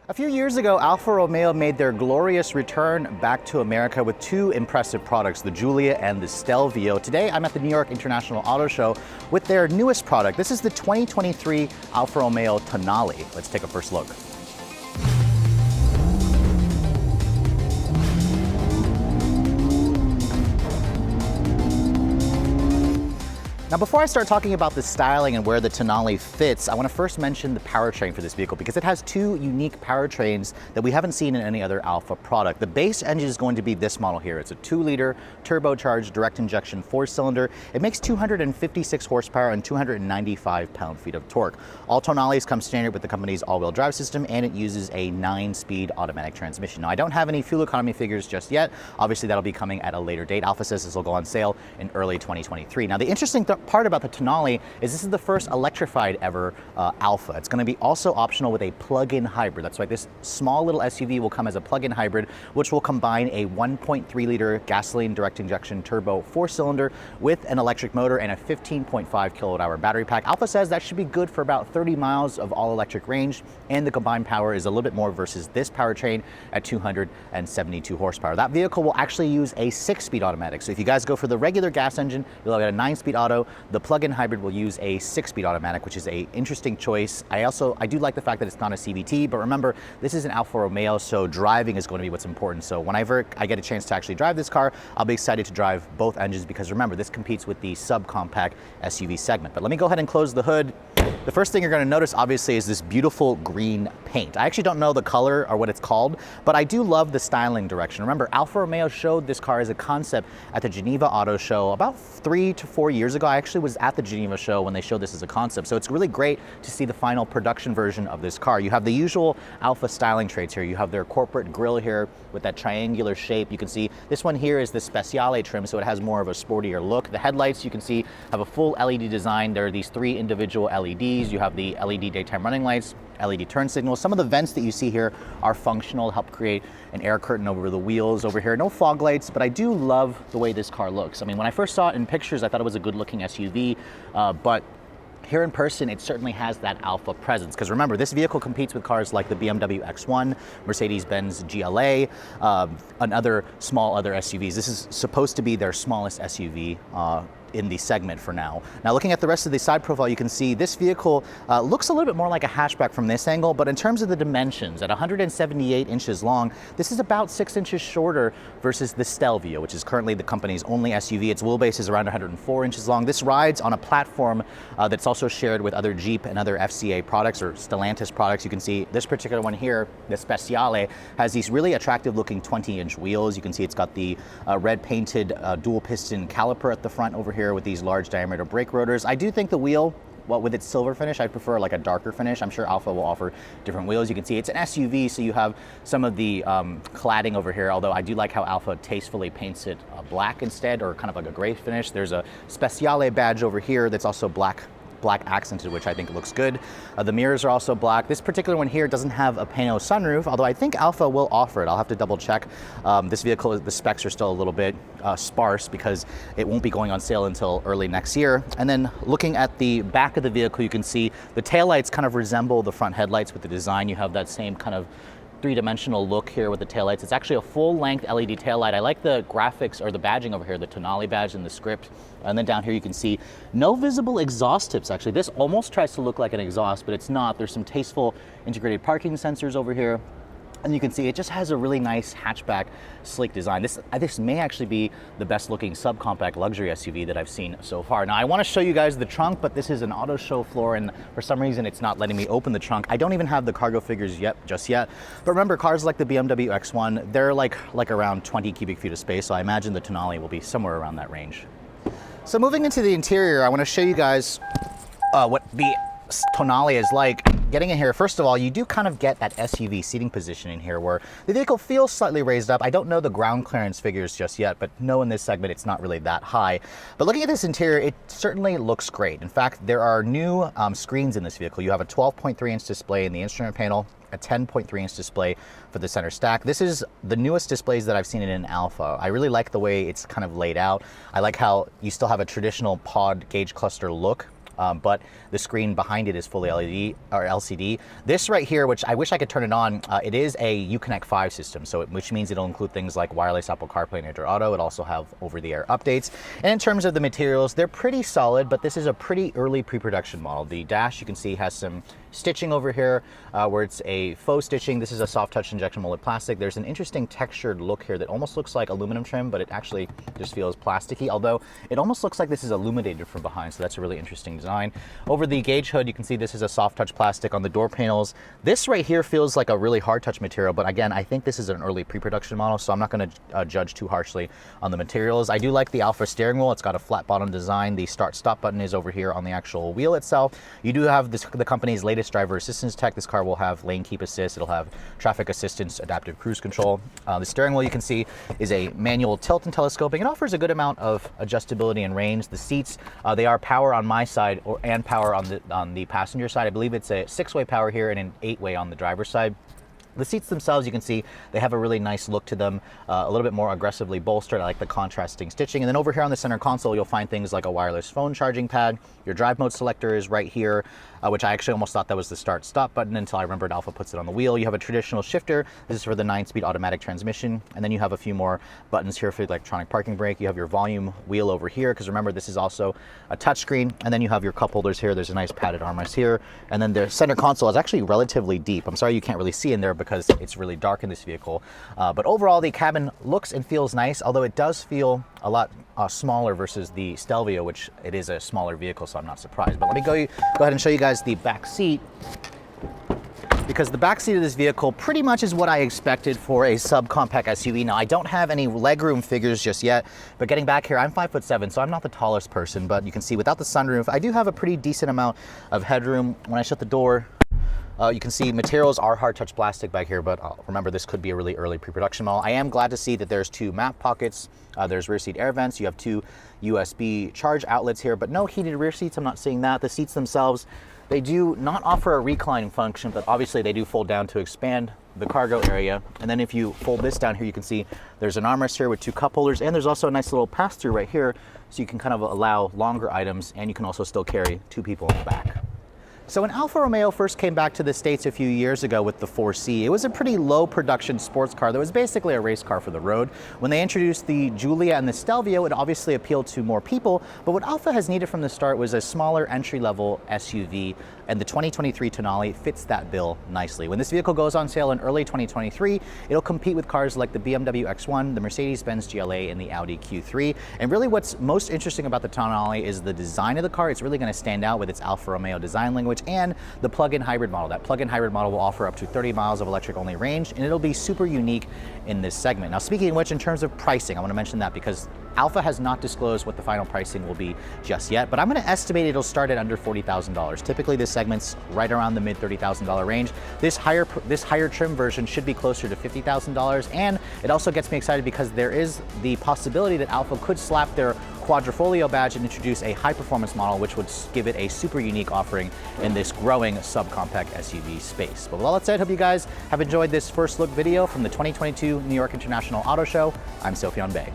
A few years ago, Alfa Romeo made their glorious return back to America with two impressive products, the Giulia and the Stelvio. Today, I'm at the New York International Auto Show with their newest product. This is the 2023 Alfa Romeo Tonale. Let's take a first look. Now, before I start talking about the styling and where the Tonale fits, I want to first mention the powertrain for this vehicle because it has two unique powertrains that we haven't seen in any other Alfa product. The base engine is going to be this model here. It's a 2-liter turbocharged direct injection 4-cylinder. It makes 256 horsepower and 295 pound-feet of torque. All Tonales come standard with the company's all-wheel drive system, and it uses a 9-speed automatic transmission. Now, I don't have any fuel economy figures just yet. Obviously, that'll be coming at a later date. Alfa says this will go on sale in early 2023. Now, the interesting part about the Tonale is this is the first electrified ever Alfa. It's going to be also optional with a plug-in hybrid. That's right, this small little SUV will come as a plug-in hybrid, which will combine a 1.3-liter gasoline direct injection turbo 4-cylinder with an electric motor and a 15.5 kilowatt-hour battery pack. Alfa says that should be good for about 30 miles of all-electric range, and the combined power is a little bit more versus this powertrain at 272 horsepower. That vehicle will actually use a 6-speed automatic. So if you guys go for the regular gas engine, you'll get a 9-speed auto. The plug-in hybrid will use a 6-speed automatic, which is an interesting choice. I do like the fact that it's not a CVT, but remember, this is an Alfa Romeo, so driving is going to be what's important. So whenever I get a chance to actually drive this car, I'll be excited to drive both engines because remember, this competes with the subcompact SUV segment. But let me go ahead and close the hood. The first thing you're going to notice, obviously, is this beautiful green paint. I actually don't know the color or what it's called, but I do love the styling direction. Remember, Alfa Romeo showed this car as a concept at the Geneva Auto Show about 3 to 4 years ago. I actually was at the Geneva show when they showed this as a concept, so it's really great to see the final production version of this car. You have the usual Alfa styling traits here. You have their corporate grille here with that triangular shape. You can see this one here is the Speciale trim, so it has more of a sportier look. The headlights, you can see, have a full LED design. There are these 3 individual LEDs. You have the LED daytime running lights, LED turn signals. Some of the vents that you see here are functional, help create an air curtain over the wheels over here. No fog lights, but I do love the way this car looks. I mean, when I first saw it in pictures, I thought it was a good looking SUV, but here in person, it certainly has that Alfa presence. Because remember, this vehicle competes with cars like the BMW X1, Mercedes-Benz GLA, and other small SUVs. This is supposed to be their smallest SUV in the segment for now. Now, looking at the rest of the side profile, you can see this vehicle looks a little bit more like a hatchback from this angle, but in terms of the dimensions, at 178 inches long, this is about 6 inches shorter versus the Stelvio, which is currently the company's only SUV. Its wheelbase is around 104 inches long. This rides on a platform that's also shared with other Jeep and other FCA products or Stellantis products. You can see this particular one here, the Speciale, has these really attractive looking 20-inch wheels. You can see it's got the red painted dual piston caliper at the front over here with these large diameter brake rotors. I do think the wheel, well, with its silver finish, I'd prefer like a darker finish. I'm sure Alfa will offer different wheels. You can see it's an SUV, so you have some of the cladding over here, although I do like how Alfa tastefully paints it black instead, or kind of like a gray finish. There's a Speciale badge over here that's also black accented, which I think looks good. The mirrors are also black. This particular one here doesn't have a pano sunroof, although I think Alfa will offer it. I'll have to double check. This vehicle, the specs are still a little bit sparse because it won't be going on sale until early next year. And then looking at the back of the vehicle, you can see the taillights kind of resemble the front headlights with the design. You have that same kind of three-dimensional look here with the taillights. It's actually a full-length LED taillight. I like the graphics or the badging over here, the Tonale badge and the script. And then down here you can see no visible exhaust tips, actually. This almost tries to look like an exhaust, but it's not. There's some tasteful integrated parking sensors over here. And you can see it just has a really nice hatchback, sleek design. This may actually be the best looking subcompact luxury SUV that I've seen so far. Now, I want to show you guys the trunk, but this is an auto show floor, and for some reason, it's not letting me open the trunk. I don't even have the cargo figures just yet. But remember, cars like the BMW X1, they're like around 20 cubic feet of space, so I imagine the Tonale will be somewhere around that range. So moving into the interior, I want to show you guys what the Tonale is like. Getting in here, first of all, you do kind of get that SUV seating position in here where the vehicle feels slightly raised up. I don't know the ground clearance figures just yet, but no, in this segment, it's not really that high. But looking at this interior, it certainly looks great. In fact, there are new screens in this vehicle. You have a 12.3-inch display in the instrument panel, a 10.3-inch display for the center stack. This is the newest displays that I've seen in an Alfa. I really like the way it's kind of laid out. I like how you still have a traditional pod gauge cluster look but the screen behind it is fully LED or LCD. This right here, which I wish I could turn it on, it is a Uconnect 5 system, which means it'll include things like wireless Apple CarPlay and Android Auto. It'll also have over-the-air updates. And in terms of the materials, they're pretty solid, but this is a pretty early pre-production model. The dash, you can see, has some stitching over here where it's a faux stitching. This is a soft touch injection molded plastic. There's an interesting textured look here that almost looks like aluminum trim, but it actually just feels plasticky, although it almost looks like this is illuminated from behind, so that's a really interesting design. Over the gauge hood, you can see this is a soft touch plastic. On the door panels, this right here feels like a really hard touch material, but again, I think this is an early pre-production model, so I'm not going to judge too harshly on the materials. I do like the Alfa steering wheel. It's got a flat bottom design. The start-stop button is over here on the actual wheel itself. You do have the company's latest driver assistance tech. This car will have lane keep assist. It'll have traffic assistance, adaptive cruise control. The steering wheel, you can see, is a manual tilt and telescoping. It offers a good amount of adjustability and range. The seats, they are power on my side and power on the passenger side. I believe it's a 6-way power here and an 8-way on the driver's side. The seats themselves, you can see, they have a really nice look to them, a little bit more aggressively bolstered. I like the contrasting stitching. And then over here on the center console, you'll find things like a wireless phone charging pad. Your drive mode selector is right here, which I actually almost thought that was the start-stop button until I remembered Alfa puts it on the wheel. You have a traditional shifter. This is for the 9-speed automatic transmission. And then you have a few more buttons here for the electronic parking brake. You have your volume wheel over here, because remember, this is also a touchscreen. And then you have your cup holders here. There's a nice padded armrest here. And then the center console is actually relatively deep. I'm sorry you can't really see in there because it's really dark in this vehicle. But overall, the cabin looks and feels nice, although it does feel a lot smaller versus the Stelvio, which it is a smaller vehicle, so I'm not surprised. But let me go ahead and show you guys the back seat, because the back seat of this vehicle pretty much is what I expected for a subcompact SUV. Now, I don't have any legroom figures just yet, but getting back here, I'm 5'7", so I'm not the tallest person, but you can see without the sunroof, I do have a pretty decent amount of headroom. When I shut the door, you can see materials are hard touch plastic back here, but remember, this could be a really early pre-production model. I am glad to see that there's 2 map pockets. There's rear seat air vents. You have 2 USB charge outlets here, but no heated rear seats. I'm not seeing that. The seats themselves, they do not offer a reclining function, but obviously they do fold down to expand the cargo area. And then if you fold this down here, you can see there's an armrest here with 2 cup holders, and there's also a nice little pass-through right here, so you can kind of allow longer items, and you can also still carry 2 people in the back. So when Alfa Romeo first came back to the States a few years ago with the 4C, it was a pretty low production sports car that was basically a race car for the road. When they introduced the Giulia and the Stelvio, it obviously appealed to more people, but what Alfa has needed from the start was a smaller entry-level SUV, and the 2023 Tonale fits that bill nicely. When this vehicle goes on sale in early 2023, it'll compete with cars like the BMW X1, the Mercedes-Benz GLA, and the Audi Q3. And really what's most interesting about the Tonale is the design of the car. It's really going to stand out with its Alfa Romeo design language and the plug-in hybrid model. That plug-in hybrid model will offer up to 30 miles of electric-only range, and it'll be super unique in this segment. Now, speaking of which, in terms of pricing, I want to mention that because Alfa has not disclosed what the final pricing will be just yet, but I'm going to estimate it'll start at under $40,000. Typically, this segment's right around the mid $30,000 range. This higher trim version should be closer to $50,000, and it also gets me excited because there is the possibility that Alfa could slap their Quadrifoglio badge and introduce a high-performance model, which would give it a super unique offering in this growing subcompact SUV space. But with all that said, hope you guys have enjoyed this first look video from the 2022 New York International Auto Show. I'm Sophion Bey.